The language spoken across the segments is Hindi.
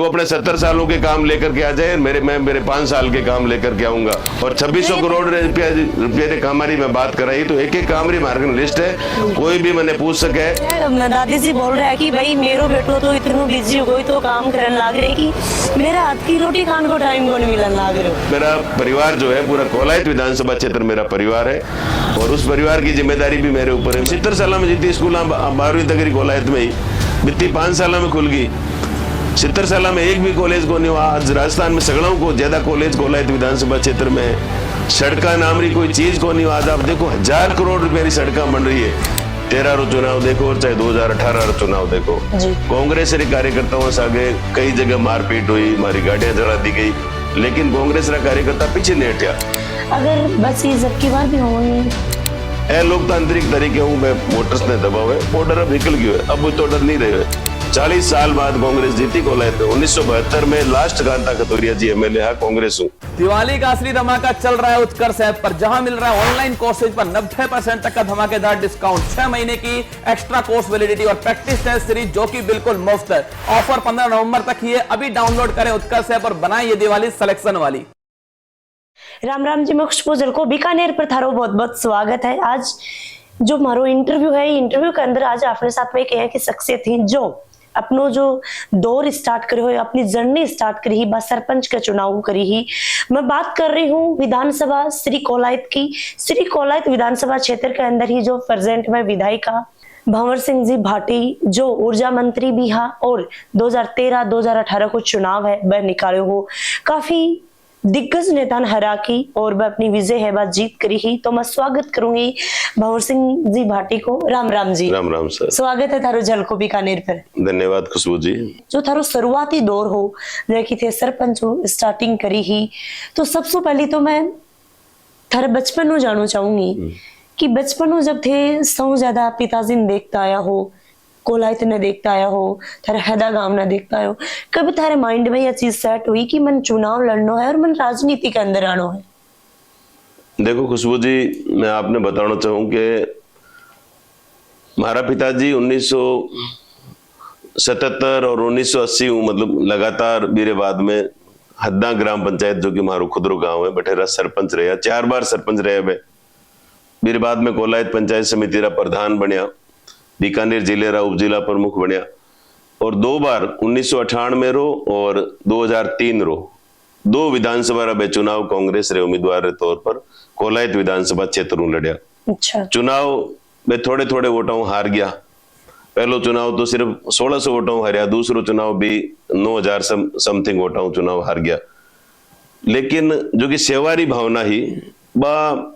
वो अपने 70 सालों के काम लेकर के आ जाए, मैं मेरे 5 साल के काम लेकर के आऊंगा। और 2600 करोड़ रुपये की कामरी में बात कराई तो एक कामरी मार्केट लिस्ट है, कोई भी मैंने पूछ सके। दादी जी बोल रहे हैं कि भाई मेरो बेटो तो इतना बिजी हो गई तो काम करने लग रहे कि मेरा हाथ की रोटी खाने को टाइम को नहीं मिलने लग रहे। मेरा परिवार जो है पूरा कोलायत विधानसभा क्षेत्र मेरा परिवार है और उस परिवार की जिम्मेदारी भी मेरे ऊपर है। 70 साल में जितनी स्कूल 12वीं तक कोलायत में ही बीती 5 साल में खुल गई। 70 साल में एक भी कॉलेज को नहीं हुआ। आज राजस्थान में सगड़ों को ज्यादा कॉलेज कोलायत विधानसभा क्षेत्र में। सड़का नाम री कोई चीज को नहीं। आज आप देखो 1000 करोड़ रुपए की सड़का बन रही है। 13 रो चुनाव देखो और चाहे 2018 रो चुनाव देखो, कांग्रेस के कार्यकर्ताओं से आगे कई जगह मारपीट हुई, हमारी गाड़ियां जला दी गई, लेकिन कांग्रेस का कार्यकर्ता पीछे नहीं हटिया। अगर बस ये जब की बार भी होंगी लोकतांत्रिक तरीके हूँ वोटर्स ने दबाव है, वो डर अब निकल गयो है, अब वो तो डर नहीं रहे। 40 साल बाद कांग्रेस जीती कोलायत। 1972 में लास्ट कांता कतोरिया जी एमएलए है, कांग्रेस हूँ। दिवाली का असली धमाका चल रहा है उत्कर्ष ऐप पर, जहां मिल रहा है ऑनलाइन कोर्सेज पर 90% तक का धमाकेदार डिस्काउंट, 6 महीने की एक्स्ट्रा कोर्स वैलिडिटी और प्रैक्टिस टेस्ट सीरीज जो कि बिल्कुल मुफ्त है। ऑफर 15 नवंबर तक ही है। अभी डाउनलोड करें उत्कर्ष ऐप और बनाएं ये दिवाली सिलेक्शन वाली। राम राम जी, मैं खुशबू जलको बीकानेर पर थारो बहुत बहुत स्वागत है। आज जो मारो इंटरव्यू है, इंटरव्यू के अंदर आज अपने साथ में एक है कि शख्सियत थी जो अपनो जो दौर स्टार्ट करे हो, अपनी जर्नी स्टार्ट करी ही, बस सरपंच का चुनाव करी ही। मैं बात कर रही हूँ विधानसभा श्री कोलायत की। श्री कोलायत विधानसभा क्षेत्र के अंदर ही जो प्रेजेंट में विधायिका भंवर सिंह जी भाटी जो ऊर्जा मंत्री भी है और 2013-2018 को चुनाव है वह निकाले हो, काफी दिग्गज नेता ने हरा की और वह अपनी विजय है बात जीत करी ही। तो मैं स्वागत करूंगी भंवर सिंह जी भाटी को। राम राम जी। राम राम सर। स्वागत है थारो झलको बीकानेर पर। धन्यवाद खुशबू जी। जो थारो शुरुआती दौर हो जैसे थे सरपंच हो, स्टार्टिंग करी ही, तो सबसे पहले तो मैं थारे बचपन में जानना चाहूंगी कि बचपन में जब थे सौ ज्यादा पिताजी ने देखता आया हो, कोलायत ने देखता आया हो, थारे हैदा गांव ने देखता आया हो, कभी थारे माइंड में यह चीज सेट हुई कि मन चुनाव लड़ना है और मन राजनीति के अंदर आना है? देखो खुशबू जी, मैं आपने बताना चाहूँ कि हमारा पिताजी 1977 और 1980 मतलब लगातार मेरे बाद में हद्दा ग्राम पंचायत जो कि मारो खुदरो गांव है बठेरा सरपंच रहा, 4 बार सरपंच रहे। मेरे बाद में कोलायत पंचायत समिति रा प्रधान बनया, बीकानेर जिले रा उप जिला प्रमुख बनया और 2 बार 1998 रो और 2003 रो 2 विधानसभा रा चुनाव कांग्रेस रे उम्मीदवार के तौर पर कोलायत विधानसभा क्षेत्र में लड़या। अच्छा। चुनाव में थोड़े थोड़े वोटों हार गया। पहलो चुनाव तो सिर्फ 1600 वोटों हारिया, दूसरो चुनाव भी 9000 समथिंग वोटों चुनाव हार गया। लेकिन जो कि सेवारी भावना ही बा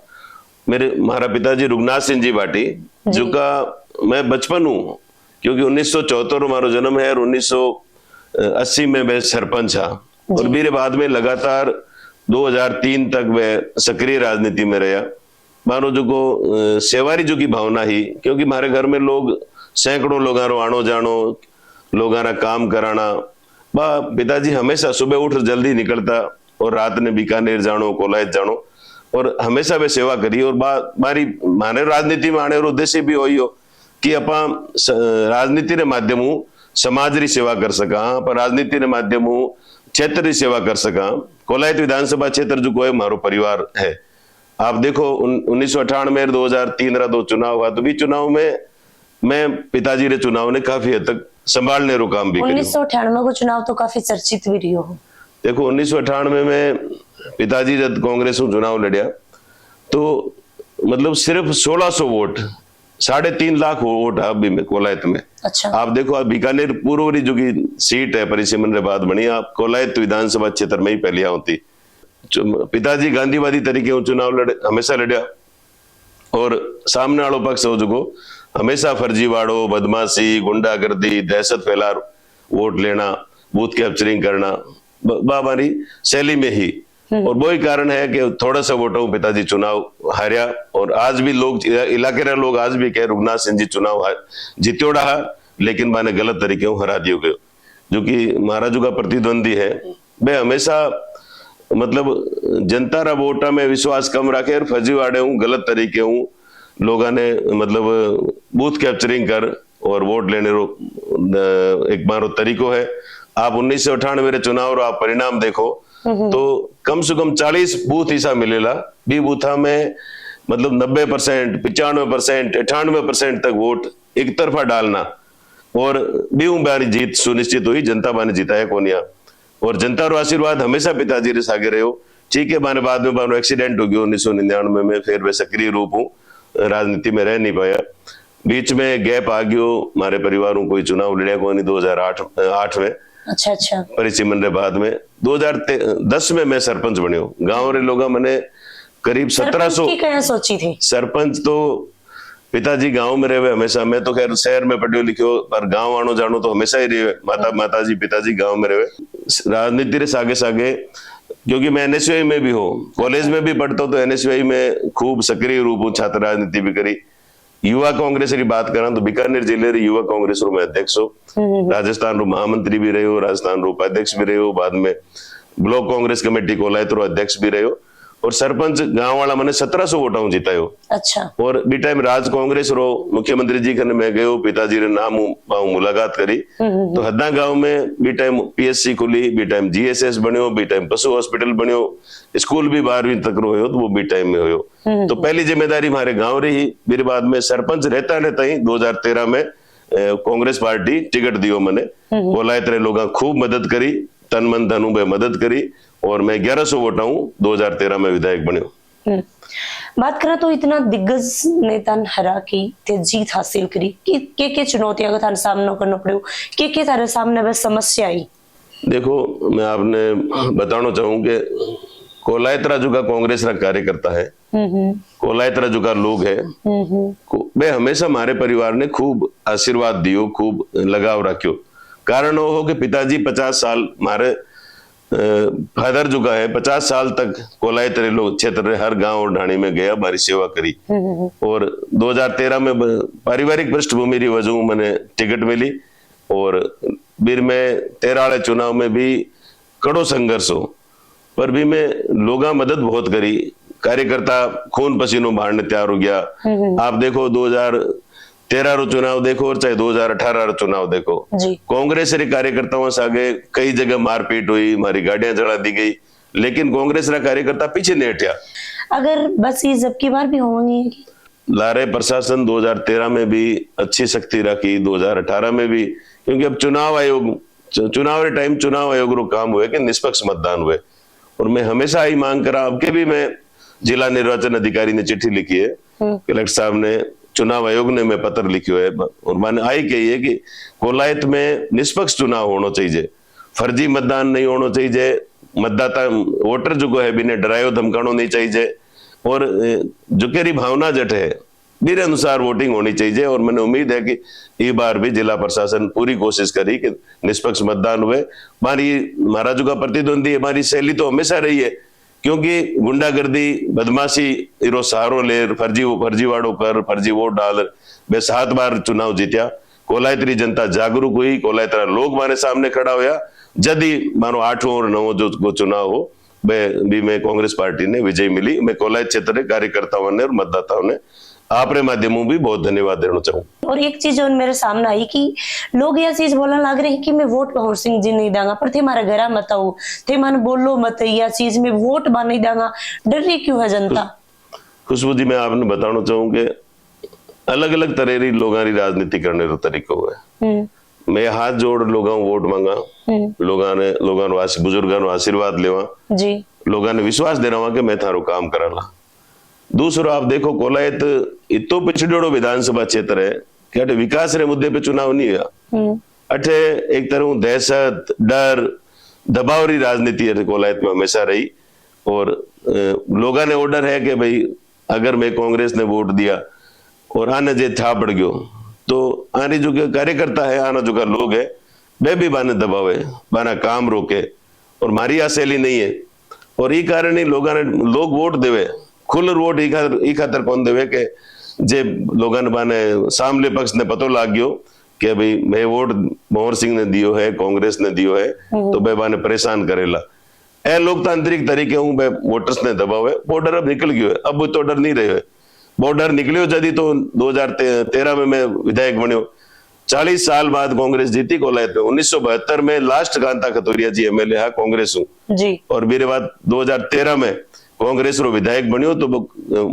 हमारा पिताजी रुगनाथ सिंह जी भाटी जो का मैं बचपन हूँ, क्योंकि 1974 हमारा जन्म है और 1980 में मैं सरपंच था और मेरे बाद में लगातार 2003 तक मैं सक्रिय राजनीति में रहा। मानो जो को सेवारी जो की भावना ही, क्योंकि हमारे घर में लोग सैकड़ों लोग आनो जानो लोग काम कराना। पिताजी हमेशा सुबह उठ जल्दी निकलता और रात ने बीकानेर जानो, कोलायत जानो और हमेशा वे सेवा करी। और माने राजनीति में आने और उद्देश्य भी वही हो कि अपा राजनीति के माध्यम समाज री सेवा कर सका, पर राजनीति के माध्यम क्षेत्र की सेवा कर सका। कोलायत विधानसभा क्षेत्र जो कोई हमारो परिवार है। आप देखो 1998 2003 रा 2 चुनाव हुआ, तो भी चुनाव में मैं पिताजी रे चुनाव ने काफी हद तक संभालने रो काम भी करी। 1998 को चुनाव तो काफी चर्चित भी रही हो। देखो 1998 में पिताजी जब कांग्रेस में चुनाव लड़िया तो मतलब सिर्फ 1600 वोट, 3.5 लाख वोट अभी में कोलायत में। अच्छा। आप देखो आप बीकानेर पूर्व जो की सीट है परिसीमन बाद बनी, आप कोलायत विधानसभा क्षेत्र में ही पहले होती। पिताजी गांधीवादी तरीके चुनाव हमेशा लड़िया और सामने वालों पक्ष हो जो हमेशा फर्जीवाड़ो, बदमाशी, गुंडागर्दी, दहशत फैला, वोट लेना, बूथ कैप्चरिंग करना हमारी शैली में ही। और वही कारण है कि थोड़ा सा वोटों पिताजी चुनाव हारिया और आज भी लोग इलाके रे लोग आज भी कह रुगनाथ सिंह जी चुनाव जीत्यो रहा, लेकिन मैंने गलत तरीके हरा दियो गयो। जो कि महाराजू का प्रतिद्वंदी है वे हमेशा मतलब जनता रा वोटा में विश्वास कम रखे और फर्जीवाड़े गलत तरीके लोगों ने मतलब बूथ कैप्चरिंग कर और वोट लेने रो एक मारो तरीको है। आप 1998 रे चुनाव रो आप परिणाम देखो तो कम से कम 40 बूथ ऐसा मिलेला बी बूथा में, मतलब 90%, 95%, 98% तक वोट एक तरफा डालना और बीऊ बारी जीत सुनिश्चित हुई। जनता बाने जिताया कोनिया और जनता रो आशीर्वाद हमेशा पिताजी रे सागे रहो। ठीक है, बाने बाद में बानो एक्सीडेंट हो गयो 1999 में, फिर वे सक्रिय रूप हूँ राजनीति में रह नहीं पाया। बीच में गैप आ गयो, हमारे परिवार कोई चुनाव लड़िया को नहीं 2008 में। अच्छा परिचिमन रे बाद में 2010 में मैं सरपंच बन्यो। गांव रे लोग मैंने करीब 1700 की क्या सोची थी? सरपंच तो पिताजी गांव में रहे हमेशा। मैं तो खैर शहर में पढ़ियो लिखियो, पर गांव आनो जानो तो हमेशा ही रहे। माताजी पिताजी गांव में रहे। राजनीति रे सागे सागे क्योंकि मैं एनएसयूआई में भी हूँ, कॉलेज में भी पढ़ता हूँ, तो एनएसयूआई में खूब सक्रिय रूप हूँ, छात्र राजनीति भी करी। युवा कांग्रेस की बात करा तो बीकानेर जिले रे युवा कांग्रेस रो मैं अध्यक्ष हूँ। राजस्थान रो महामंत्री भी रहे हो, राजस्थान रो उपाध्यक्ष भी रहे हो, बाद में ब्लॉक कांग्रेस कमेटी कोलायत रो अध्यक्ष भी रहे हो और सरपंच गांव वाला मैंने 1700 वोटाऊ जितायो। अच्छा। और बी टाइम राज कांग्रेस रो मुख्यमंत्री जी कने मैं गयो, पिताजी रे नाम मुलाकात करी तो हद्दा गांव में बी टाइम पीएससी खुली, बी टाइम जीएसएस बन्यो, बी टाइम पशु हॉस्पिटल बन्यो, स्कूल भी 12वीं तक रो हो तो वो बी टाइम में हो। तो पहली जिम्मेदारी हमारे गांव रही। मेरे बाद में सरपंच रहता ही 2013 में कांग्रेस पार्टी टिकट दियो मैंने। कोलायत रे लोग खूब मदद करी, तन मन धन में मदद करी और मैं 1100 वोटा हूँ 2013 में विधायक बन्यो। बात करा तो इतना दिग्गज नेता हरा की ते जीत हासिल करी कि के चुनौतियां का थारे सामना करना पड़ो, के थारे सामने बस समस्या आई? देखो, मैं आपने बताना चाहूँ कि कोलायत राजू का कांग्रेस का कार्यकर्ता है, कोलायत राजू का लोग है, वे हमेशा हमारे परिवार ने खूब आशीर्वाद दियो, खूब लगाव रखियो। कारण वो हो कि पिताजी 50 साल हमारे फादर जो है 50 साल तक कोलायत रे लोग क्षेत्र रे हर गांव और ढाणी में गया, हमारी सेवा करी। और 2013 में पारिवारिक पृष्ठभूमि की वजह मैंने टिकट मिली और फिर मैं 13 वाले चुनाव में भी कड़ो संघर्ष हो, पर भी मैं लोगा मदद बहुत करी। कार्यकर्ता खून पसीनो बहाने तैयार हो गया। आप देखो 2013 रो चुनाव देखो और चाहे 2018 रो चुनाव देखो, कांग्रेस रे कार्यकर्ताओं से आगे कई जगह मारपीट हुई, हमारी गाड़ियां जला दी गई, लेकिन कांग्रेस रा कार्यकर्ता पीछे नहीं हटिया। अगर बस ये जब की बार भी होंगी लारे प्रशासन 2013 में भी अच्छी शक्ति रखी, 2018 में भी, क्योंकि अब चुनाव रे टाइम चुनाव आयोग रो काम हुए कि निष्पक्ष मतदान हुए। और मैं हमेशा ही मांग करा, अब के भी मैं जिला निर्वाचन अधिकारी ने चिट्ठी लिखी है, कलेक्टर साहब ने, चुनाव आयोग ने मैं पत्र लिखियो है और मैंने आई कही है कि कोलायत में निष्पक्ष चुनाव होना चाहिए, फर्जी मतदान नहीं होना चाहिए, मतदाता वोटर जो है बिना डरायो धमकानो नहीं चाहिए और जो केरी भावना जट है मेरे अनुसार वोटिंग होनी चाहिए। और मैंने उम्मीद है कि ये बार भी जिला प्रशासन पूरी कोशिश करी कि निष्पक्ष मतदान हुए। हमारा जो का प्रतिद्वंदी हमारी शैली तो हमेशा रही है, क्योंकि गुंडागर्दी बदमाशी इरो सहारो ले, फर्जी वाड़ो कर, फर्जी वोट डाल, वे 7 बार चुनाव जीत्या। कोलायतरी जनता जागरूक हुई, कोलायतरा लोग मारे सामने खड़ा होया। जदी मानो 8वां और 9वां जो चुनाव हो भी में कांग्रेस पार्टी ने विजय मिली। मैं कोलायत क्षेत्र के कार्यकर्ताओं ने और मतदाताओं ने आपरे माध्यमों भी बहुत धन्यवाद देना चाहूँ। और एक चीज और मेरे सामने आई कि लोग यह चीज बोलने लग रहे हैं कि मैं वोट भंवर सिंह जी नहीं दूंगा, पर थे हमारा घर मत आओ, थे मन बोलो मत, यह चीज में वोट बा नहीं दूंगा, डर रही क्यों है जनता? खुशबू जी, मैं आपने बताना चाहूँ कि अलग अलग तरह की लोगों की राजनीति करने का तरीका हुआ। मैं हाथ जोड़ लोगों वोट मांगा, लोगों बुजुर्गों ने आशीर्वाद लेवा जी, लोगों ने विश्वास देना हुआ कि मैं थारो काम कराला। दूसरो आप देखो, कोलायत इतो पिछड़ो विधानसभा क्षेत्र है कि अटे विकास रे मुद्दे पे चुनाव नहीं हुआ। अटे एक तरह दहशत, डर, दबाव री राजनीति है कोलायत में हमेशा रही। और लोगों ने ऑर्डर है कि भाई अगर मैं कांग्रेस ने वोट दिया और आने जे था पड़ गयो तो आने जो कार्यकर्ता है, आना जो का लोग है, वे भी बाने दबावे, बाना काम रोके। और मारी आ शैली नहीं है और ये कारण ही लोग वोट देवे, खुल वोट ई खातर कौन देवे के जे लोगों ने बाने सामने पक्ष ने पतो लाग गयो कि भाई मैं वोट भंवर सिंह ने दियो है, कांग्रेस ने दियो है, तो बे बाने परेशान करेला। ए लोकतांत्रिक तरीके हूँ बे वोटर्स ने दबावे। बॉर्डर अब निकल गयो है, अब तो डर नहीं रहे। बॉर्डर निकलियो जदी तो 2013 में मैं विधायक बन्यो, 40 साल बाद कांग्रेस जीती कोलायत में। 1972 में लास्ट कांता खतोरिया जी एमएलए है कांग्रेस हूँ जी और मेरे बाद 2013 में कांग्रेस रो विधायक बनियो तो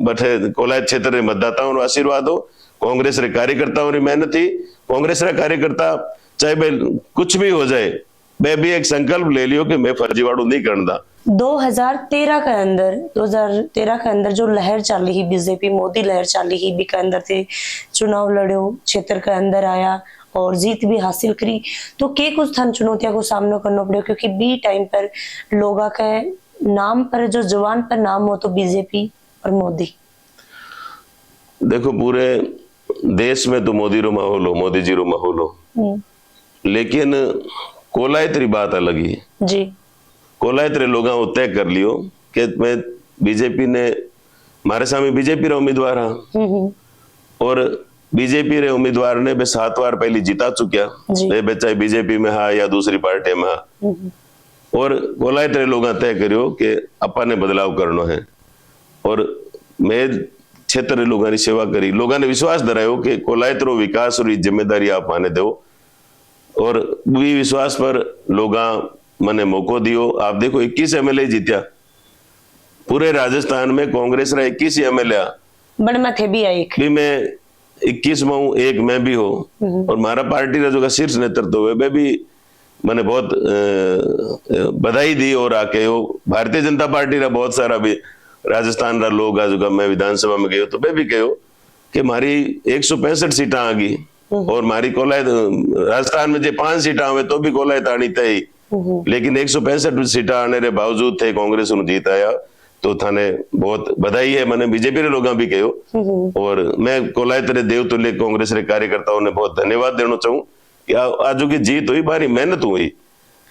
बठे कोलायत क्षेत्र रे मतदाताओं रो आशीर्वाद हो, कांग्रेस रे कार्यकर्ताओं री मेहनत ही। कांग्रेस रा कार्यकर्ता चाहे भाई कुछ भी हो जाए, मैं भी एक संकल्प ले लियो कि मैं फर्जीवाड़ू नहीं करना। 2013 के अंदर जो लहर चाली ही बीजेपी मोदी लहर चाली ही बी के अंदर थे चुनाव लड़ो, क्षेत्र के अंदर आया और जीत भी हासिल करी, तो के कुछ थान चुनौतियों को सामना करना पड़े? क्योंकि बी टाइम पर लोगा के नाम पर जो जवान पर नाम हो तो बीजेपी और मोदी। देखो पूरे देश में तो मोदी रो माहौल हो, मोदी जी रो माहौल हो, लेकिन कोलायत री बात अलग ही जी। कोलायत रे लोगा तय कर लियो कि मैं बीजेपी ने मारे सामने बीजेपी रे उम्मीदवार हाँ और बीजेपी रे उम्मीदवार ने बे 7 बार पहले जीता चुकिया, बे चाहे बीजेपी में हा या दूसरी पार्टी में हा। और कोलायत रे लोगा तय करियो कि अपा ने बदलाव करनो है और मैं क्षेत्र रे लोगा री सेवा करी। लोगा ने विश्वास धरायो कि कोलायत रो विकास और जिम्मेदारी आप माने दो और भी विश्वास पर लोगा मने मौको दियो। आप देखो 21 एमएलए जीत्या पूरे राजस्थान में, कांग्रेस रा 21 एमएलए बड़ में थे भी एक भी मैं 21 में हूँ, एक मैं भी हो और मारा पार्टी रा जो शीर्ष नेतृत्व है मैं भी मैंने बहुत बधाई दी और आके हो भारतीय जनता पार्टी रा बहुत सारा भी राजस्थान रा लोग आज मैं विधानसभा में गयो तो मैं भी कहो कि मारी 165 सीटा आ गई और मारी कोलायत राजस्थान में जो 5 सीटा आवे तो भी कोलायत आनी तय, लेकिन 165 सीटा आने रे बावजूद थे कांग्रेस नु जीत आया तो थाने बहुत बधाई है। मैंने बीजेपी रे लोगा भी कहो और मैं कोलायत रे देवतुल्य कांग्रेस रे कार्यकर्ताओं ने बहुत धन्यवाद देना चाहूँ कि आज की जीत हुई, भारी मेहनत हुई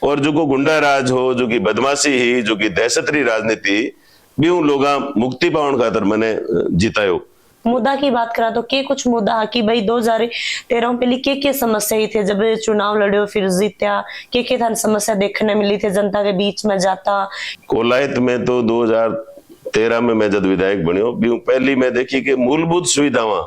और जो को गुंडा राज हो, जो की बदमाशी ही, जो की दहशत री राजनीति भी उन लोगा मुक्ति पावन खातर मैंने जितायो। मुद्दा की बात करा तो के कुछ मुद्दा कि भाई 2013 पहले के समस्या ही थे जब चुनाव लड़े फिर जीत्या, के थान समस्या देखने मिली थे जनता के बीच में जाता? कोलायत में तो 2013 में मैं जब विधायक बनियो पहली मैं देखी कि मूलभूत सुविधावां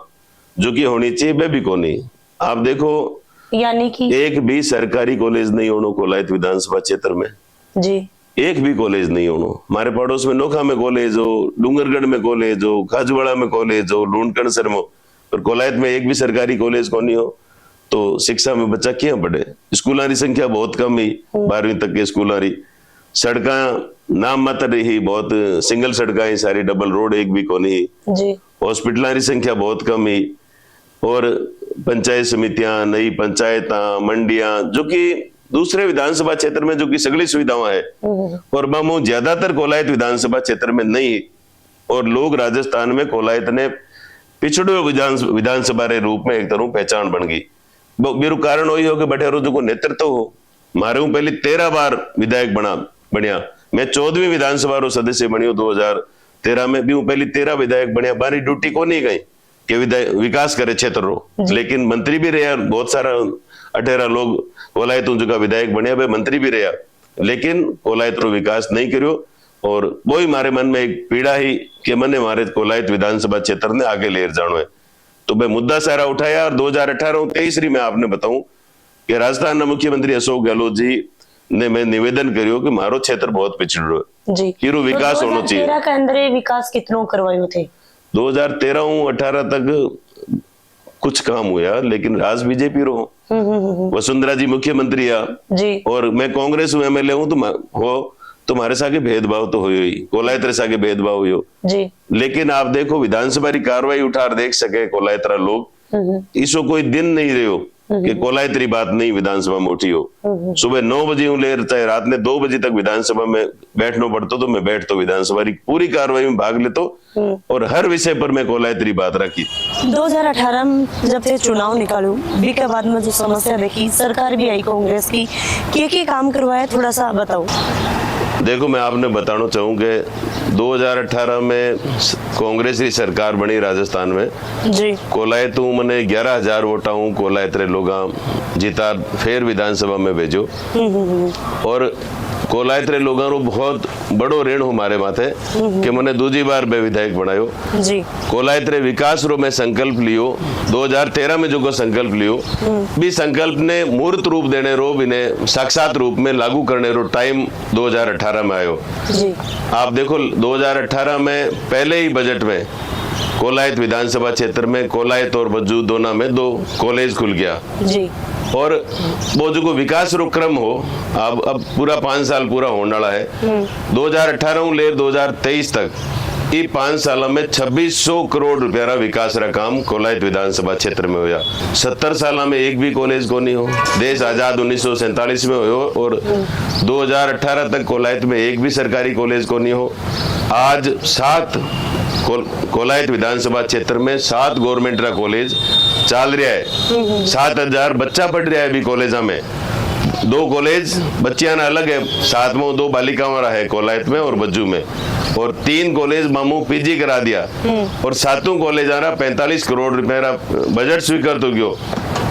जो की होनी चाहिए वे भी कोनी। आप देखो यानी कि एक भी सरकारी कॉलेज नहीं होनो कोलायत विधानसभा क्षेत्र में जी, एक भी कॉलेज नहीं होनो। हमारे पड़ोस में नोखा में कॉलेज हो, डूंगरगढ़ में कॉलेज हो, खाजवाड़ा में कॉलेज हो, लूणकणसर में, पर कोलायत में एक भी सरकारी कॉलेज को नहीं हो तो शिक्षा में बच्चा क्या पढ़े? स्कूलों की संख्या बहुत कम ही, 12वीं तक के स्कूलों की सड़का नाम मात्र रही, बहुत सिंगल सड़का ही सारी, डबल रोड एक भी को नहीं। हॉस्पिटलों की संख्या बहुत कम ही और पंचायत समितियां, नई पंचायत, मंडियां जो कि दूसरे विधानसभा क्षेत्र में जो की सगली सुविधाएं है और मामू ज्यादातर कोलायत विधानसभा क्षेत्र में नहीं और लोग राजस्थान में कोलायत ने पिछड़े विधानसभा रे रूप में एक तरह पहचान बन गई। मेरू कारण वही हो कि बटेरो जो को नेतृत्व हो, मारे हूं पहले 13 बार विधायक बनिया, मैं 14वीं विधानसभा रो सदस्य बनियो 2013 में भी हूं पहले 13 विधायक बनिया। बारी ड्यूटी को नहीं गई कि विकास करे क्षेत्र रो, लेकिन मंत्री भी रहा, बहुत सारा 18 लोग कोलायत का विधायक बनिया, वे मंत्री भी रहा, लेकिन कोलायत रो विकास नहीं करियो और वही मारे मन में एक पीड़ा ही कि मने मारे कोलायत विधानसभा क्षेत्र ने आगे ले जानो है तो मैं मुद्दा सारा उठाया और 2018 और 23 में आपने बताऊं कि राजस्थान ना मुख्यमंत्री अशोक गहलोत जी ने मैं निवेदन करियो कि मारो क्षेत्र बहुत पिछड़ो है जी, हीरो विकास तो होना चाहिए। 2013 के अंदर विकास कितनो करवायो थे? 2013-18 तक कुछ काम हुआ, लेकिन राज बीजेपी रो वसुंधरा जी मुख्यमंत्री आ जी और मैं कांग्रेस में एमएलए हूं तो तुम्हारे साथ भेदभाव तो हुई, कोलायत रे साथ भेदभाव हुई जी, लेकिन आप देखो विधानसभा की कार्रवाई उठार देख सके कोलायत रा लोग, इसो कोई दिन नहीं रहे हो कि कोलायत री बात नहीं विधानसभा में उठी हो। सुबह 9 बजे हूं ले चाहे रात में 2 बजे तक विधानसभा में बैठना पड़ता तो मैं बैठता विधानसभा की पूरी कार्रवाई में भाग लेता और हर विषय पर मैं कोलायत री बात रखी। 2018 में जब से चुनाव निकालू बी के बाद में जो समस्या देखी, सरकार भी आई कांग्रेस की, क्या काम करवाया थोड़ा सा बताओ। देखो मैं आपने बताना चाहूँ कि 2018 में कांग्रेस की सरकार बनी राजस्थान में जी, कोलायत मैंने 11,000 वोटा हूँ, कोलायत रे लोग जीता फिर विधानसभा में भेजो और कोलायत रे लोगों रो बहुत बड़ो ऋण हमारे माथे कि मैंने दूसरी बार मैं विधायक बनायो जी। कोलायत रे विकास रो मैं संकल्प लियो 2013 में जो को संकल्प लियो भी संकल्प ने मूर्त रूप देने रो बिने साक्षात रूप में लागू करने रो टाइम 2018 में आयो जी। आप देखो 2018 में पहले ही बजट में कोलायत विधानसभा क्षेत्र में कोलायत और बज्जू दोना में 2 कॉलेज खुल गया जी। और वो जो विकास रो क्रम हो अब पूरा 5 साल पूरा होने वाला है 2018 ले 2023 तक ये 5 साल में 2600 करोड़ रुपया रा विकास रा काम कोलायत विधानसभा क्षेत्र में होया 70 साल में एक भी कॉलेज को नहीं हो देश आजाद 1947 में हो और 2018 तक कोलायत में एक भी सरकारी कॉलेज को नहीं हो आज 7 कोलायत विधानसभा क्षेत्र में 7 गवर्नमेंट रा कॉलेज चल रहा है 7000 बच्चा पढ़ रहा है अभी कॉलेजा में 2 कॉलेज बच्चियां ना अलग है 7वां 2 बालिकाओं रहा है कोलायत में और बज्जू में और 3 कॉलेज मामू पीजी करा दिया और 7वां कॉलेज आ रहा 45 करोड़ रुपए रा बजट स्वीकार तो गयो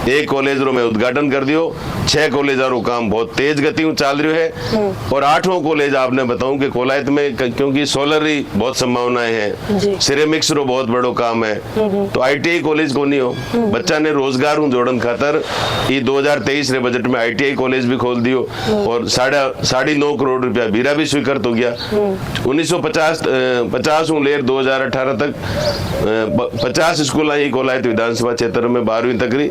1 कॉलेज रो में उद्घाटन कर दियो 6 कॉलेज रो काम बहुत तेज गति में चल रही है और 8वां कॉलेज आपने बताऊं कि कोलायत में क्योंकि सोलर ही बहुत संभावनाएं हैं सिरेमिक्स रो बहुत बड़ो काम है तो आईटीआई कॉलेज को नहीं हो बच्चा ने रोजगार जोड़न खातर ये 2023 रे बजट में आईटीआई कॉलेज भी खोल दियो और 9.5 करोड़ रुपया बीरा भी स्वीकार तो गया 1950 लेर 2018 तक 50 स्कूल ही कोलायत विधानसभा क्षेत्र में 12वीं तक रही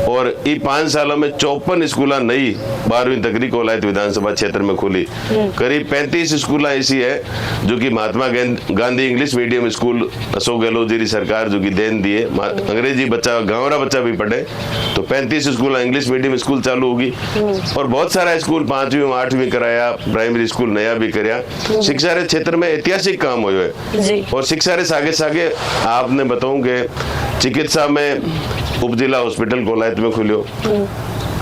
और ये 5 सालों में 54 स्कूल नई 12वीं तक रही कोलायत विधानसभा क्षेत्र में खुली करीब 35 स्कूल ऐसी है जो कि Mahatma Gandhi English medium school Ashok Gehlot ji की सरकार जो कि देन दिए अंग्रेजी बच्चा गाँवरा बच्चा भी पढ़े तो 35 स्कूल इंग्लिश मीडियम स्कूल चालू होगी और बहुत सारा स्कूल 5वीं 8वीं कराया प्राइमरी स्कूल नया भी कराया शिक्षा के क्षेत्र में ऐतिहासिक काम हुए है और शिक्षा के सागे सागे आपने बताऊं कि चिकित्सा में उपजिला हॉस्पिटल कोलायत में खुलियो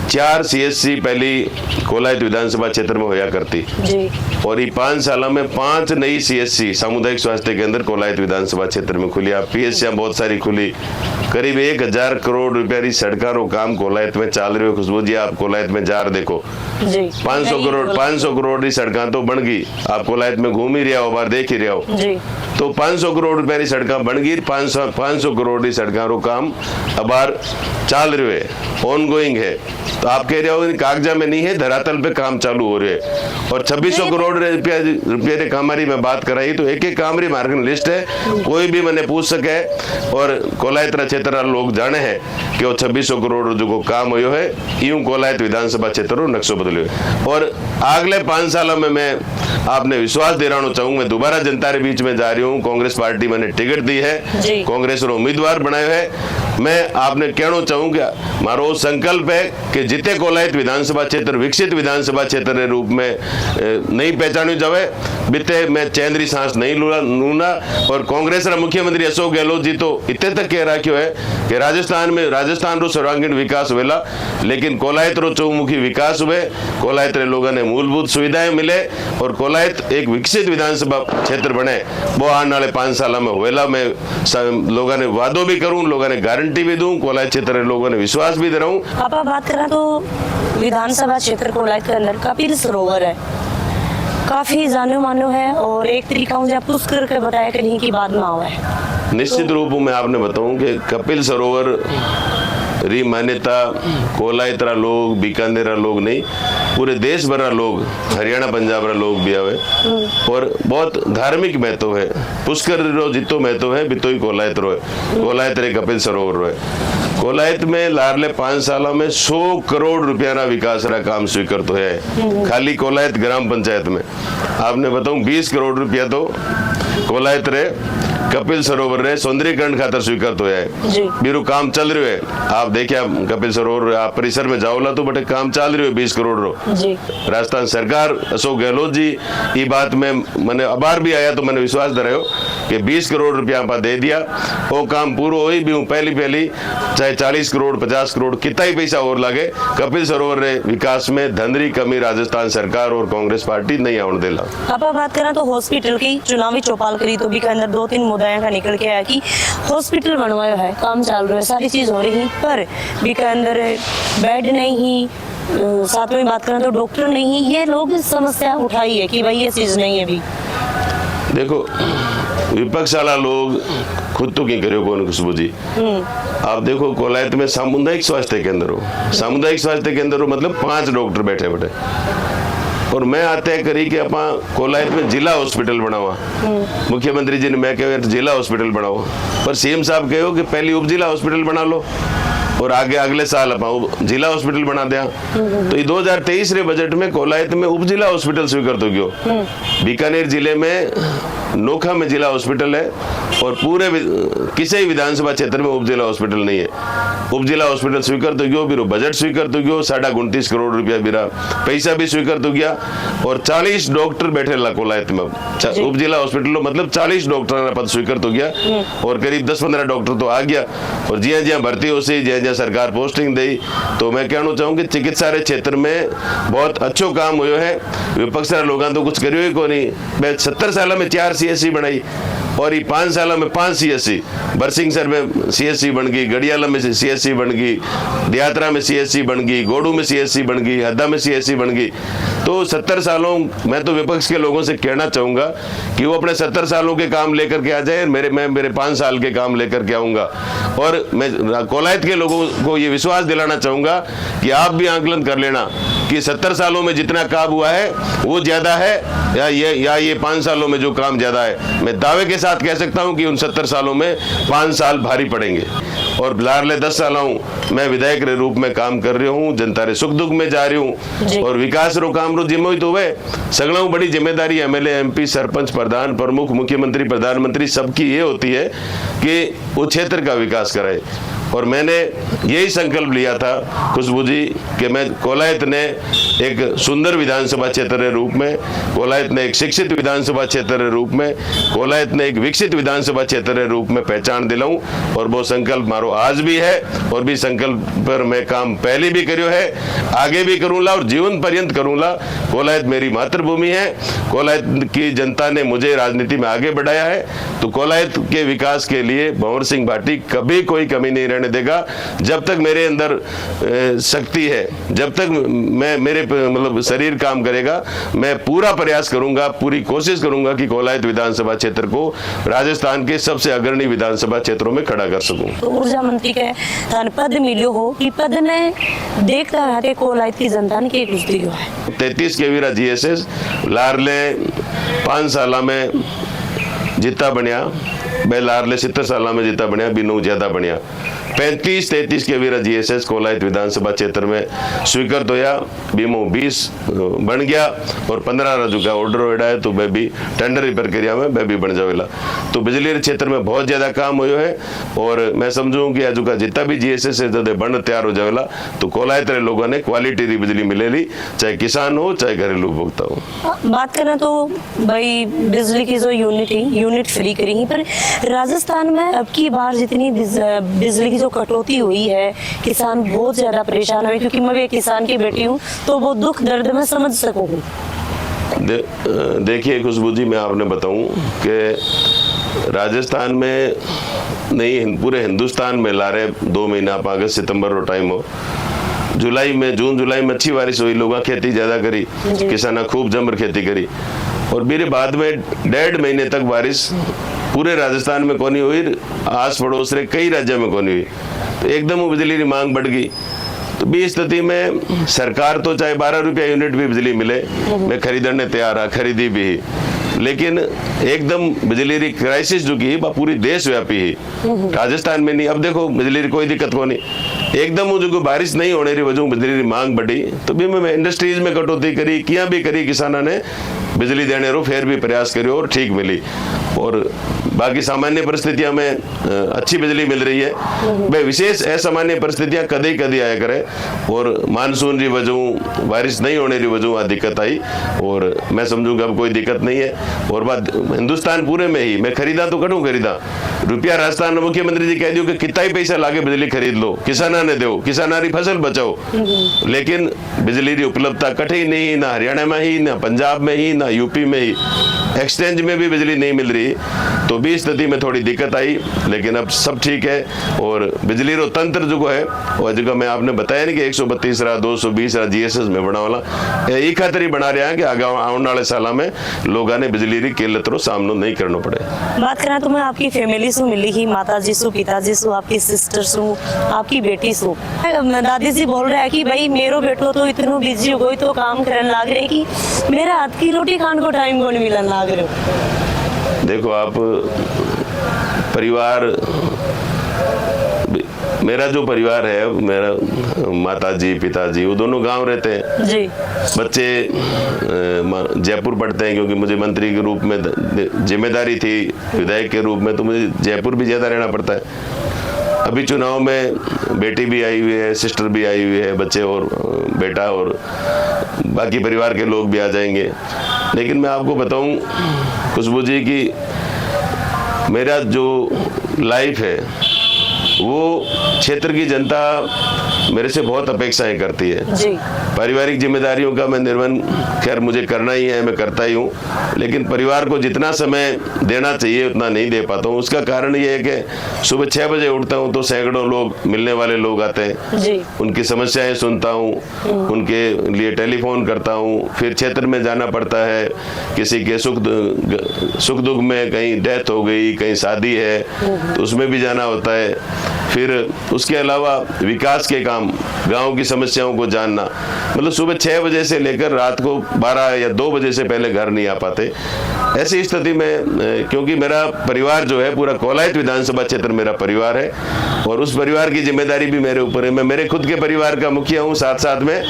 4 सीएससी पहली कोलायत विधानसभा क्षेत्र में होया करती जी। और ये 5 सालों में 5 नई सीएससी सामुदायिक स्वास्थ्य केंद्र कोलायत विधानसभा क्षेत्र में खुली पीएचसी बहुत सारी खुली करीब 1000 करोड़ रुपया की सड़कों काम कोलायत में चल रही हो खुशबू जी आप कोलायत में जार देखो 500 करोड़ की सड़कें तो बन गई आप कोलायत में घूम ही रहा हो बार देख ही रहा हो तो 500 करोड़ रुपया की सड़क बन गई 500 करोड़ की सड़कों काम अब बार चल रही है ऑन गोइंग है तो आप कह रहे हो कागजा में नहीं है धरातल पे काम चालू हो रहे हैं और 2600 करोड़ रुपये के कामारी में बात कराई तो एक काम री मार्गन लिस्ट है कोई भी मैंने पूछ सके और कोलायत क्षेत्र लोग जाने हैं कि वो 2600 करोड़ जो को काम हो है यूं कोलायत विधानसभा क्षेत्र नक्शो बदलो और अगले 5 सालों में मैं आपने विश्वास दिलाना चाहूंगा मैं दोबारा जनता के बीच में जा रही हूँ कांग्रेस पार्टी मैंने टिकट दी है कांग्रेस रो उम्मीदवार बनाए है मैं आपने कहना चाहूंगा मारो संकल्प है कि जिते कोलायत विधानसभा क्षेत्र विकसित विधानसभा क्षेत्र के रूप में नहीं पहचानी जावे बीते मैं चैंदरी सांस नहीं लूना और कांग्रेस रा मुख्यमंत्री अशोक गहलोत जी तो इतने तक कह रखियो है कि राजस्थान रो सर्वांगीण विकास हुएला लेकिन कोलायत रो चौमुखी विकास हुए कोलायत रे लोगों ने मूलभूत सुविधाएं मिले और कोलायत एक विकसित विधानसभा क्षेत्र बने वो आने वाले 5 साल में हुएला मैं लोगों ने वादो भी करूं लोगों ने गारंटी भी दूं कोलायत क्षेत्र लोगों ने विश्वास भी दे रहा हूं आप बात करें तो विधानसभा क्षेत्र कोलायत के अंदर कपिल सरोवर है काफी जानो मानो है और एक तरीका मुझे पुष्ट करके बताया कि नहीं की बात में हुआ है निश्चित रूप में आपने बताऊं कि कपिल सरोवर री मान्यता कोलायत रा लोग बीकानेर रा लोग नहीं पूरे देश भर लोग हरियाणा पंजाब रा लोग भी आवे और बहुत धार्मिक महत्व है पुष्कर रो जितो महत्व है बितो ही कोलायत रो है कोलायत रे कपिल सरोवर रो है कोलायत में लारले 5 सालों में 100 करोड़ रुपया रा विकास रा काम स्वीकार तो है खाली कोलायत ग्राम पंचायत में आपने बताऊं 20 करोड़ रुपया तो कोलायत रे कपिल सरोवर रे सौंदर्यीकरण खातर स्वीकार तो है बीरू काम चल रही है आप देखिए कपिल सरोवर आप परिसर में जाओला तो बटे काम चल रही है 20 करोड़ रो राजस्थान सरकार अशोक गहलोत जी ये बात में मैंने अबार भी आया तो मैंने विश्वास दरायो कि 20 करोड़ रुपया आप दे दिया वो काम पूरा हो ही भी पहली चाहे 40 करोड़ 50 करोड़ कितना ही पैसा और लगे कपिल सरोवर रे विकास में धंधरी कमी राजस्थान सरकार और कांग्रेस पार्टी नहीं आने देला आप बात करें तो हॉस्पिटल की चुनावी चौपाल करी तो भी के अंदर 2-3 मुद्दा का निकल के आया कि हॉस्पिटल बनवाया है काम चल रहा है सारी चीज हो रही पर भी के अंदर बेड नहीं ही साथ में बात करें तो डॉक्टर ने ही ये लोग समस्या उठाई है कि भाई ये चीज नहीं है अभी। देखो विपक्ष वाला लोग खुद तो क्यों करो कौन खुशबू जी। आप देखो कोलायत में सामुदायिक स्वास्थ्य केंद्र हो, सामुदायिक स्वास्थ्य केंद्र हो मतलब 5 डॉक्टर बैठे बैठे, और मैं आते करी कि अपा कोलायत में जिला हॉस्पिटल बनावा। मुख्यमंत्री जी ने मैं कह जिला हॉस्पिटल बनाओ, पर सीएम साहब कहो कि पहले उप जिला हॉस्पिटल बना लो और आगे अगले साल अपा जिला हॉस्पिटल बना दिया। तो ये 2023 रे बजट में कोलायत में उप जिला हॉस्पिटल स्वीकृत हो गयो। बीकानेर जिले में नोखा में जिला हॉस्पिटल है और पूरे किसी विधानसभा क्षेत्र में उप जिला हॉस्पिटल नहीं है। उप जिला हॉस्पिटल स्वीकृत हो गयो, बिरो बजट स्वीकृत हो गयो, 29.5 करोड़ रुपया बिरा पैसा भी स्वीकृत हो गया और 40 डॉक्टर बैठे ला कोलायत में। उप जिला हॉस्पिटल मतलब 40 डॉक्टर पद स्वीकृत हो गया और करीब 10-15 डॉक्टर तो आ गया और जिया जिया भर्ती हो सी जिया जिया सरकार पोस्टिंग दी। तो मैं कहना चाहूँ कि चिकित्सा क्षेत्र में बहुत अच्छो काम हुआ है। विपक्ष लोगों तो कुछ करियो ही को नहीं। मैं 70 साल में 4 CSC बनाई और ये 5 साल में 5 CSC, बरसिंहसर में CSC बन गई, गड़ियाला में CSC बन गई, दियात्रा में CSC बन गई, गोडू में CSC बन गई, हद्दा में CSC बन गई। तो 70 सालों मैं तो विपक्ष के लोगों से कहना चाहूंगा कि वो अपने 70 सालों के काम लेकर के आ जाए, मैं मेरे 5 साल के काम लेकर के आऊंगा। और मैं कोलायत के लोगों को ये विश्वास दिलाना चाहूंगा कि आप भी आंकलन कर लेना कि 70 सालों में जितना काम हुआ है वो ज्यादा है या ये 5 सालों में जो काम ज्यादा है। मैं दावे के साथ कह सकता हूं कि उन 70 सालों में 5 साल भारी पड़ेंगे। और लारले 10 साल मैं विधायक के रूप में काम कर रही हूँ, जनता रे सुख दुख में जा रही हूँ और विकास रो काम रो जिम्मे तो वे सगला बड़ी जिम्मेदारी MLA MP सरपंच प्रधान प्रमुख मुख्यमंत्री प्रधानमंत्री सबकी ये होती है कि वो क्षेत्र का विकास कराए। और मैंने यही संकल्प लिया था खुशबू जी कि मैं कोलायत ने एक सुंदर विधानसभा क्षेत्र के रूप में, कोलायत ने एक शिक्षित विधानसभा क्षेत्र के रूप में, कोलायत ने एक विकसित विधानसभा क्षेत्र के रूप में पहचान दिलाऊं। और वो संकल्प मारो आज भी है और भी संकल्प पर मैं काम पहले भी करो है, आगे भी करूँगा और जीवन पर्यंत करूँगा। कोलायत मेरी मातृभूमि है, कोलायत की जनता ने मुझे राजनीति में आगे बढ़ाया है, तो कोलायत के विकास के लिए भंवर सिंह भाटी कभी कोई कमी नहीं रहने देगा। जब तक मेरे अंदर शक्ति है, जब तक मेरे मतलब शरीर काम करेगा, मैं पूरा प्रयास करूंगा, पूरी कोशिश करूंगा कि कोलायत विधानसभा क्षेत्र को राजस्थान के सबसे अग्रणी विधानसभा क्षेत्रों में खड़ा कर सकूं। तो ऊर्जा मंत्री के थान पद मिलो हो कि पद ने देखता है कोलायत की जनता ने के कुछ दियो है। 33 के वीरा GSS लारले 5 साल में जितना बनया, मैं लारले 70 साल में जितना बनया बिनू ज्यादा बनया। 35-33 के वीरा GSS कोलायत विधानसभा क्षेत्र में स्वीकृत होया, बीमो 20 बन गया और 15 रजू का ऑर्डर होड़ा है तो मैं भी टेंडर प्रक्रिया में मैं भी बन जावेला। तो बिजली क्षेत्र में बहुत ज्यादा काम हुआ है और मैं समझूं कि आज का जितना भी GSS है जब बन तैयार हो जावेला तो कोलायत रे लोगों ने क्वालिटी री बिजली मिलेली, चाहे किसान हो चाहे घरेलू उपभोक्ता हो। बात करें तो भाई बिजली की जो यूनिट फ्री करेंगी, पर राजस्थान में अब की बार जितनी बिजली की जो कटौती हुई है किसान बहुत ज्यादा परेशान हुए, क्योंकि मैं भी एक किसान की बेटी हूँ तो वो दुख दर्द में समझ सकूँ। देखिए खुशबू जी, मैं आपने बताऊं कि राजस्थान में नहीं पूरे हिंदुस्तान में ला रहे 2 महीना अगस्त सितंबर रो टाइम हो, जुलाई में जून जुलाई में अच्छी बारिश हुई, लोग खेती ज्यादा करी, किसान खूब जमर खेती करी और मेरे बाद में 1.5 महीने तक बारिश पूरे राजस्थान में कोनी हुई, आस पड़ोस रे कई राज्यों में कोनी हुई, तो एकदम बिजली की मांग बढ़ गई। तो भी स्थिति में सरकार तो चाहे 12 रुपया यूनिट भी बिजली मिले मैं खरीदने तैयार है, खरीदी भी, लेकिन एकदम बिजली की क्राइसिस जो की पूरी देशव्यापी है, राजस्थान में नहीं। अब देखो बिजली की कोई दिक्कत को नहीं, एकदम जो बारिश नहीं होने की वजह बिजली की मांग बढ़ी तो भी मैं इंडस्ट्रीज में कटौती करी, किया भी करी, किसानों ने बिजली देने रो फिर भी प्रयास करो और ठीक मिली। और बाकी सामान्य परिस्थितियां में अच्छी बिजली मिल रही है। भाई विशेष असामान्य परिस्थितियां कदे कदे आया करे और मानसून की वजह बारिश नहीं होने की वजह दिक्कत आई और मैं समझूंगा अब कोई दिक्कत नहीं है। और बात हिंदुस्तान पूरे में ही मैं खरीदा तो कटू खरीदा रुपया, राजस्थान में मुख्यमंत्री जी कह दियो कि कितना ही पैसा लागे बिजली खरीद लो, किसाना ने दो, किसाना की फसल बचाओ, लेकिन बिजली की उपलब्धता कटे ही नहीं, ना हरियाणा में ही, ना पंजाब में ही, ना यूपी में ही, एक्सचेंज में भी बिजली नहीं मिल रही। तो भी स्थिति में थोड़ी दिक्कत आई, लेकिन अब सब ठीक है। और बिजली रो तंत्र जो है वो जो मैं आपने बताया नहीं कि 132 रहा 220 रहा GSS में बना वाला ये खातिर ही बना रहा है कि आगे आने वाले साल में लोगों ने बिजली की किल्लत रो सामना नहीं करना पड़े। बात करें तो मैं आपकी फैमिली से मिली ही, माताजी से, पिताजी से, आपकी सिस्टर से, आपकी बेटी से। दादी जी बोल रहे हैं कि भाई मेरो बेटो तो इतना बिजी हो गई तो काम करने लग रहे कि मेरा हाथ की रोटी खाने को टाइम को नहीं मिलने लग रहे हो। देखो आप परिवार, मेरा जो परिवार है, मेरा माताजी पिताजी वो दोनों गांव रहते हैं जी। बच्चे जयपुर पढ़ते हैं, क्योंकि मुझे मंत्री के रूप में जिम्मेदारी थी, विधायक के रूप में, तो मुझे जयपुर भी ज़्यादा रहना पड़ता है। अभी चुनाव में बेटी भी आई हुई है, सिस्टर भी आई हुई है, बच्चे और बेटा और बाकी परिवार के लोग भी आ जाएंगे। लेकिन मैं आपको बताऊं खुशबू जी की मेरा जो लाइफ है वो क्षेत्र की जनता मेरे से बहुत अपेक्षाएं करती है जी। पारिवारिक जिम्मेदारियों का मैं निर्वहन खैर मुझे करना ही है, मैं करता ही हूँ, लेकिन परिवार को जितना समय देना चाहिए उतना नहीं दे पाता हूँ। उसका कारण ये है कि सुबह 6 बजे उठता हूँ तो सैकड़ों लोग, मिलने वाले लोग आते हैं जी। उनकी समस्याएं सुनता हूँ, उनके लिए टेलीफोन करता हूँ, फिर क्षेत्र में जाना पड़ता है, किसी के सुख दुख में कहीं डेथ हो गई, कहीं शादी है तो उसमें भी जाना होता है। फिर उसके अलावा विकास के काम, गांव की समस्याओं को जानना, मतलब सुबह 6 बजे से लेकर रात को 12 या 2 बजे से पहले घर नहीं आ पाते। ऐसी स्थिति में क्योंकि मेरा परिवार जो है पूरा कोलायत विधानसभा क्षेत्र मेरा परिवार है और उस परिवार की जिम्मेदारी भी मेरे ऊपर है। मैं मेरे खुद के परिवार का मुखिया हूँ, साथ साथ में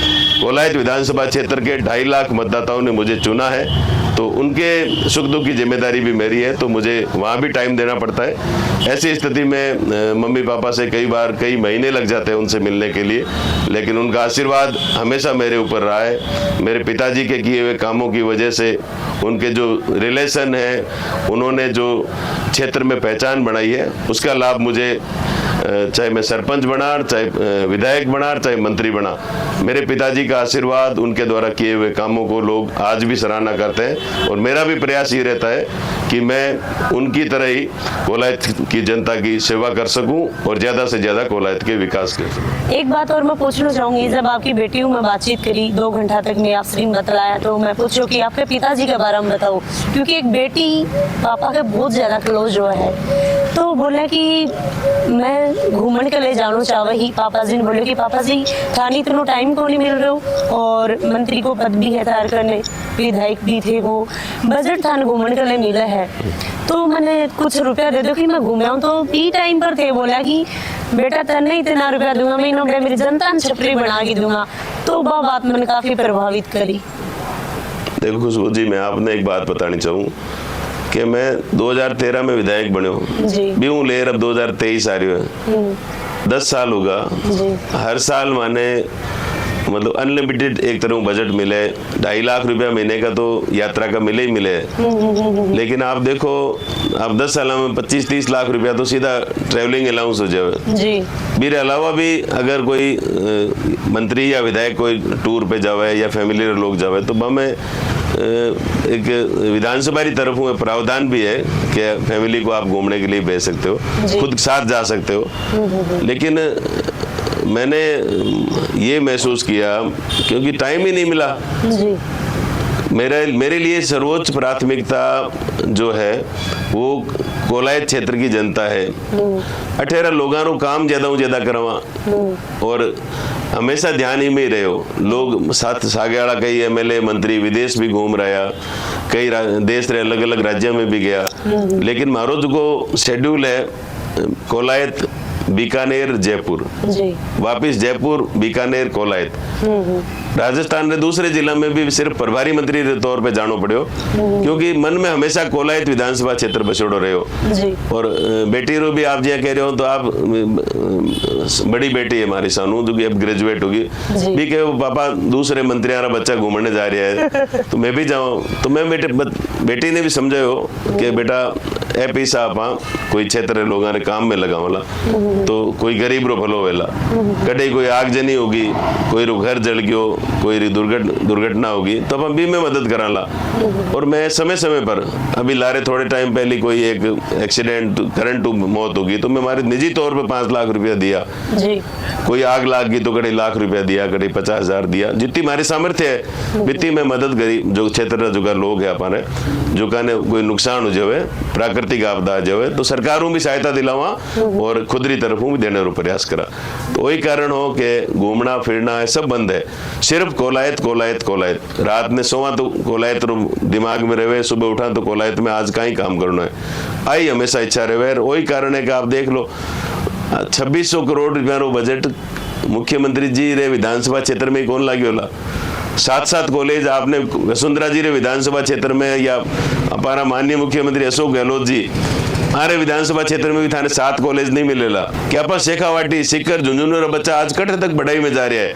कोलायत विधानसभा क्षेत्र के 2.5 लाख मतदाताओं ने मुझे चुना है, तो उनके सुख दुख की जिम्मेदारी भी मेरी है, तो मुझे वहाँ भी टाइम देना पड़ता है। ऐसी स्थिति में मम्मी पापा से कई बार कई महीने लग जाते हैं उनसे मिलने के लिए, लेकिन उनका आशीर्वाद हमेशा मेरे ऊपर रहा है। मेरे पिताजी के किए हुए कामों की वजह से, उनके जो रिलेशन है, उन्होंने जो क्षेत्र में पहचान बनाई है, उसका लाभ मुझे चाहे मैं सरपंच बना, चाहे विधायक बना, चाहे मंत्री बना, मेरे पिताजी का आशीर्वाद, उनके द्वारा किए हुए कामों को लोग आज भी सराहना करते हैं। और मेरा भी प्रयास ये रहता है कि मैं उनकी तरह ही कोलायत की जनता की सेवा कर सकूं और ज्यादा से ज्यादा कोलायत के विकास कर सकूं। एक बात और मैं पूछना चाहूंगी, जब आपकी बेटियों में बातचीत करी 2 घंटा तक मैं आपसे बतलाया, तो मैं पूछूं कि आपके पिताजी के बारे में बताओ, क्योंकि एक बेटी पापा के बहुत ज्यादा क्लोज हुआ है, तो बोले कि मैं घूमने के लिए जाना चाहवा ही। पापा जी ने बोले कि पापा जी थानी इतना टाइम को नहीं मिल रहा हो और मंत्री को पद भी है तैयार करने, विधायक भी थे, वो बजट थान घूमने के लिए मिला है, तो मैंने कुछ रुपया दे दो कि मैं घूमे आऊँ। तो ई टाइम पर थे बोला कि बेटा तन्ने इतना रुपया दूंगा, मैं इन्होंने मेरी जनता ने छपरी बना के दूंगा। तो वह बात मैंने काफी प्रभावित करी। देखो खुशबू जी, मैं आपने एक बात बतानी चाहूँ कि मैं 2013 में विधायक बने हूँ भी हूँ, लेर अब 2023 आ रही है, 10 साल होगा। हर साल माने मतलब अनलिमिटेड एक तरह बजट मिले, 2.5 लाख रुपया महीने का तो यात्रा का मिले ही मिले। लेकिन आप देखो, आप 10 साल में 25-30 लाख रुपया तो सीधा ट्रेवलिंग अलाउंस हो जाए। मेरे अलावा भी अगर कोई मंत्री या विधायक कोई टूर पे जावे या फैमिली लोग जावे, तो हमें एक विधानसभा की तरफ में प्रावधान भी है कि फैमिली को आप घूमने के लिए भेज सकते हो, खुद साथ जा सकते हो। लेकिन मैंने ये महसूस किया क्योंकि टाइम ही नहीं मिला। मेरे लिए सर्वोच्च प्राथमिकता जो है वो कोलायत क्षेत्र की जनता है। 18 लोगों काम ज्यादा करवा और हमेशा ध्यान ही में रहे हो लोग साथ सागेवाड़ा कई MLA मंत्री विदेश भी घूम रहा, कई देश रे अलग अलग राज्यों में भी गया, लेकिन मारो जो शेड्यूल है कोलायत बीकानेर जयपुर, वापिस जयपुर बीकानेर कोलायत। राजस्थान ने दूसरे जिला में भी सिर्फ प्रभारी मंत्री के तौर पे जानो पड़ो, क्योंकि मन में हमेशा कोलायत विधानसभा क्षेत्र बसोड़ो रहे हो। और बेटी रो भी आप जो कह रहे हो, तो आप बड़ी बेटी है हमारी सानू जो कि अब ग्रेजुएट होगी, भी कहे पापा दूसरे मंत्री वाला बच्चा घूमने जा रहा है तो मैं भी जाऊँ। तो मैं बेटी ने भी समझायो कि बेटा ए पैसा आप कोई क्षेत्र लोगों ने काम में लगा वाला, तो कोई गरीब रो भलो वेला, कटे कोई आगजनी होगी, कोई रो घर जल गयो, कोई री दुर्घटना होगी तो अपन बीमे मदद कराला। और मैं समय समय पर अभी लारे थोड़े टाइम पहले कोई एक एक्सीडेंट करंट मौत होगी तो मैं हमारे निजी तौर पे 5 लाख रुपया दिया जी। कोई आग लाग गई तो कड़ी लाख रुपया दिया, कड़ी 50,000 दिया, जितनी हमारी सामर्थ्य है बितनी में मदद करी। जो क्षेत्र जो लोग है अपने जो का कोई नुकसान हो जावे, प्राकृतिक आपदा जावे तो सरकारों भी सहायता दिलावा और खुदरी तरफों भी देने रो प्रयास करा। तो वही कारण हो कि घूमना फिरना है सब बंद है, सिर्फ कोलायत कोलायत कोलायत। रात ने सोवा तो कोलायत रो दिमाग में रहे, सुबह उठा तो कोलायत में आज का ही काम करना है, आई हमेशा इच्छा रहे। वही कारण है कि आप देख लो 2600 करोड़ रुपया रो बजट मुख्यमंत्री जी रे विधानसभा क्षेत्र में कौन लागे होला। 7 कॉलेज आपने वसुंधरा जी रे विधानसभा क्षेत्र में या हमारा माननीय मुख्यमंत्री अशोक गहलोत जी हमारे विधानसभा क्षेत्र में भी थाने 7 कॉलेज नहीं मिलेला। क्या पर शेखावाटी सिक्कर झुंझुनू रा बच्चा आज कट तक बढ़ाई में जा रहा है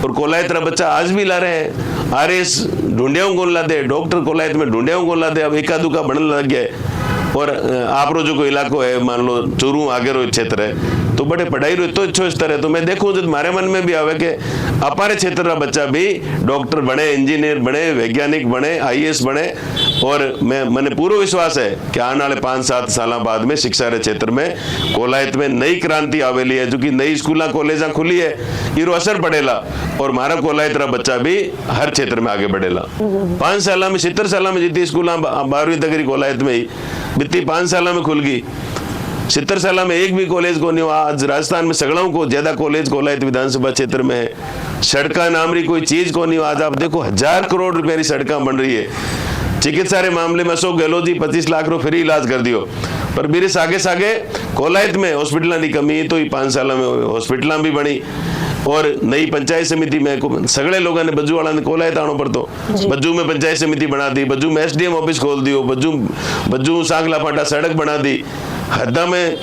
और कोलायत रा बच्चा आज भी ला रहे हैं। आरएस ढूंढियाओं को ला दे, डॉक्टर कोलायत में ढूंढियाओं को ला दे, अब एका दुका बनने लग गया है। और आप रो जो कोई इलाको है मान लो चूरू आगे रो क्षेत्र है तो बड़े पढ़ाई रो तो अच्छो स्तर है। तो मैं देखूं तो हमारे मन में भी आवे कि हमारे क्षेत्र का बच्चा भी डॉक्टर बने, इंजीनियर बने, वैज्ञानिक बने, आईएएस बने। और मैंने पूरा विश्वास है कि आने वाले 5-7 साल बाद में शिक्षा के क्षेत्र में कोलायत में नई क्रांति आवेली है, जो कि नई स्कूल कॉलेजा खुली है, इरो असर पड़ेला और हमारा कोलायत रा बच्चा भी हर क्षेत्र में आगे बढ़ेला। 5 साल में 70 साल में जितनी स्कूल 12वीं तक कोलायत में ही बित्ती 5 साल में खुल गई। 70 साल में एक भी कॉलेज को नहीं हुआ। आज राजस्थान में सगड़ों को ज्यादा कॉलेज कोलायत विधानसभा क्षेत्र में है। सड़का नाम री कोई चीज को नहीं हुआ। आज आप देखो 1000 करोड़ रुपए की सड़का बन रही है। चिकित्सा रे मामले में अशोक गहलोत जी 25 लाख रो फ्री इलाज कर दियो, पर मेरे सागे सागे कोलायत में हॉस्पिटल की कमी तो 5 साल में हॉस्पिटल भी बनी। और नई पंचायत समिति में सगड़े लोगों ने बज्जू वाला ने कोलायत आनो पड़तो। बज्जू में पंचायत समिति बना दी, बज्जू में एसडीएम ऑफिस खोल दियो, बज्जू सांगला फाटा सड़क बना दी, हद्दा में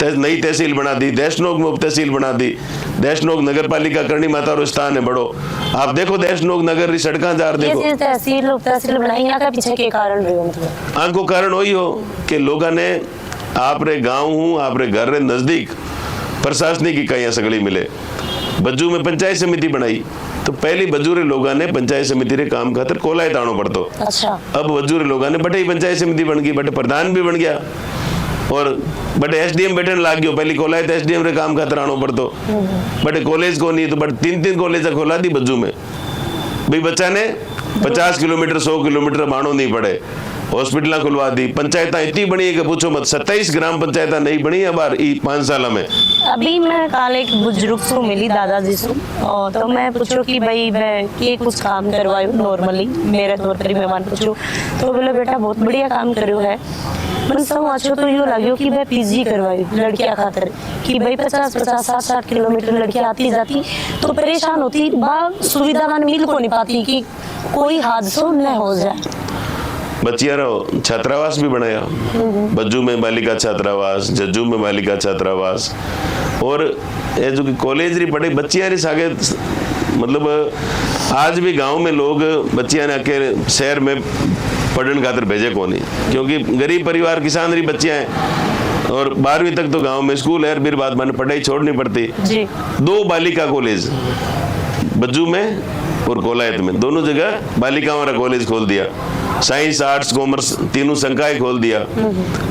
नई तहसील बना दी, देशनोक में उप तहसील बना दी। देशनोक नगर पालिका करनी माता रो स्थान है बड़ो। आप देखो देशनोक नगर री सड़का जार देखो। ये तहसील उप तहसील बनाई का पीछे के कारण रहे मतलब आंको कारण वही हो कि लोगों ने आप रे गांव हूँ आप रे घर रे नजदीक प्रशासनिक इकाइयां सगड़ी मिले। बज्जू में पंचायत समिति बनाई तो पहली बज्जू रे लोगों ने पंचायत समिति रे काम खातर कोलायत आनो पड़तो। अच्छा। अब बज्जू रे लोगों ने बटे पंचायत समिति बन गई, बटे प्रधान भी बन गया और बटे एसडीएम बैठन लाग गयो। पहली कोलायत एसडीएम रे काम खातर आनो पड़तो, बटे कॉलेज को नहीं तो बटे 3-3 कॉलेज खोला दी बज्जू में। भाई बच्चा ने 50 किलोमीटर 100 किलोमीटर मानो नहीं पड़े, हॉस्पिटल खुलवा दी। पंचायत इतनी बनी है कि पूछो मत, 27 ग्राम पंचायत नहीं बनी है बार 5 साल में। अभी मैं कल एक बुजुर्ग से मिली दादाजी से और तो मैं पूछो कि भाई मैं ये कुछ काम करवायो नॉर्मली मेरे तौर पर मेहमान पूछो तो बोले बेटा बहुत बढ़िया काम करो है। मन सब अच्छो तो यो लग्यो कि मैं पीजी करवाई लड़कियां खातर कि भाई 50-50 60-60 किलोमीटर लड़कियां आती जाती तो परेशान होती, सुविधा मान मिल को नहीं पाती कि कोई हादसा न हो जाए। बच्चियां रहो छात्रावास भी बनाया, बज्जू में बालिका छात्रावास, जज्जू में बालिका छात्रावास और ये जो कॉलेज री पढ़े बच्चियां री सागे मतलब आज भी गांव में लोग बच्चियां ने अकेले शहर में पढ़ने खातर भेजे को नहीं, क्योंकि गरीब परिवार किसान री बच्चियां हैं और 12वीं तक तो गांव में स्कूल है, फिर बाद में पढ़ाई छोड़नी पड़ती। 2 बालिका कॉलेज बज्जू में और कोलायत में दोनों जगह बालिकाओं वाला कॉलेज खोल दिया। साइंस आर्ट्स कॉमर्स तीनों संकाय खोल दिया।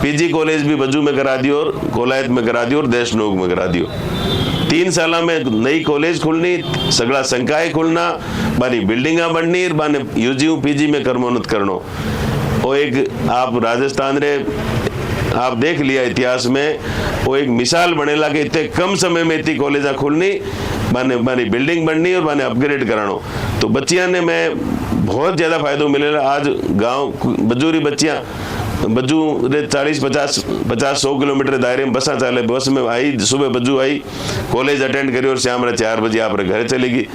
पीजी कॉलेज भी बज्जू में करा दियो और कोलायत में करा दियो और देशनोक में करा दियो। 3 साल में नई कॉलेज खुलनी, सगड़ा संकाय खुलना, बानी बिल्डिंगा बननी, बाने यूजी पीजी में कर्मोन्नत करनो। और एक आप राजस्थान रे आप देख लिया इतिहास में वो एक मिसाल बनेला कि इतने कम समय में इतनी कॉलेजा खुलनी, बानी बिल्डिंग बननी और बाने अपग्रेड करानो। तो बच्चियां ने मैं बहुत ज्यादा फायदो मिलेला। आज गांव बज्जूरी बच्चियां बज्जू रे 40-50-100 किलोमीटर दायरे में बसा चाले, बस में आई सुबह बज्जू आई कॉलेज अटेंड करी और शाम 4 बजे आप घर चलेगी।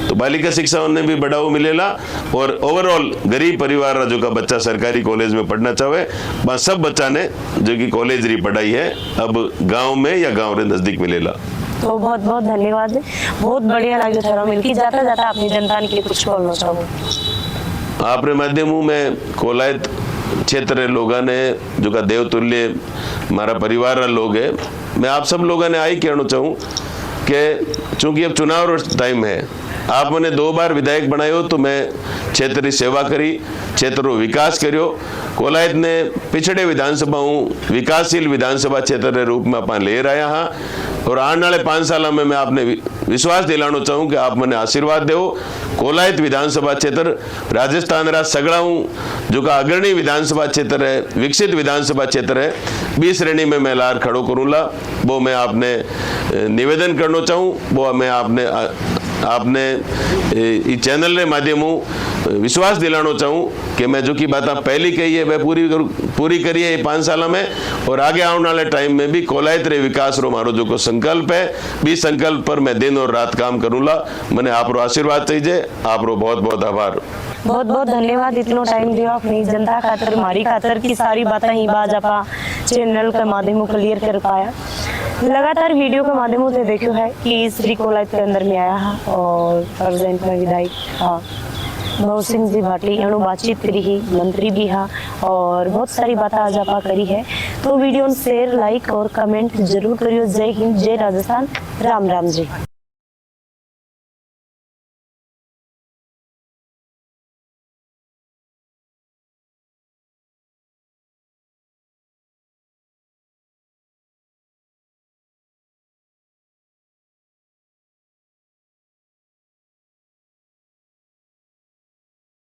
तो बालिका शिक्षा उन्हें भी बढ़ावा मिलेला और ओवरऑल गरीब परिवार रा जो का बच्चा सरकारी कॉलेज में पढ़ना चाहे बस सब बच्चा ने जो कि कॉलेज री पढ़ाई है अब गांव में या गांव रे नजदीक मिलेला। तो बहुत बहुत धन्यवाद, बहुत बढ़िया लगे थारा मिलके। जाता जाता अपनी जनता के लिए कुछ बोलना चाहूँ आपरे माध्यमों में कोलायत क्षेत्र लोगों ने जो का देवतुल्य हमारा परिवार लोग है मैं आप सब लोगों ने आई कहना चाहूँ कि चूंकि अब चुनाव टाइम है, आप मैंने 2 बार विधायक बनायो तो मैं क्षेत्र की सेवा करी, क्षेत्र रो विकास करियो। कोलायत ने पिछड़े विधानसभाओं विकासशील विधानसभा क्षेत्र के रूप में अपन ले रहा हाँ, और आने वाले 5 साल में मैं आपने विश्वास दिलाना चाहूँ कि आप मैंने आशीर्वाद दो। कोलायत विधानसभा क्षेत्र राजस्थान रा सगड़ाऊँ जो का अग्रणी विधानसभा क्षेत्र है, विकसित विधानसभा क्षेत्र है, 20 श्रेणी में मैं लार खड़ो करूँगा। वो मैं आपने निवेदन करना चाहूँ, वो मैं आपने इस चैनल के माध्यमों विश्वास दिलाना चाहूँ कि मैं जो की बात पहली कही है वह पूरी करी है 5 साल में, और आगे आने वाले टाइम में भी कोलायत रे विकास रो मारो जो को संकल्प है, भी संकल्प पर मैं दिन और रात काम करूँगा। मैंने आप रो आशीर्वाद चाहिए, आप रो बहुत बहुत आभार। बहुत बहुत धन्यवाद, इतना टाइम दियो अपनी जनता खातर, हमारी खातर की सारी बातें ही बाज आप चैनल के माध्यमों क्लियर कर पाया। लगातार वीडियो के माध्यमों से देखो है कि श्री कोलायत के अंदर में आया है और प्रेजेंट में विधायक हाँ भव सिंह जी भाटी अणु बातचीत करी ही, मंत्री भी हाँ, और बहुत सारी बातें आज आप करी है। तो वीडियो शेयर, लाइक और कमेंट जरूर करियो। जय हिंद, जय राजस्थान, राम राम जी।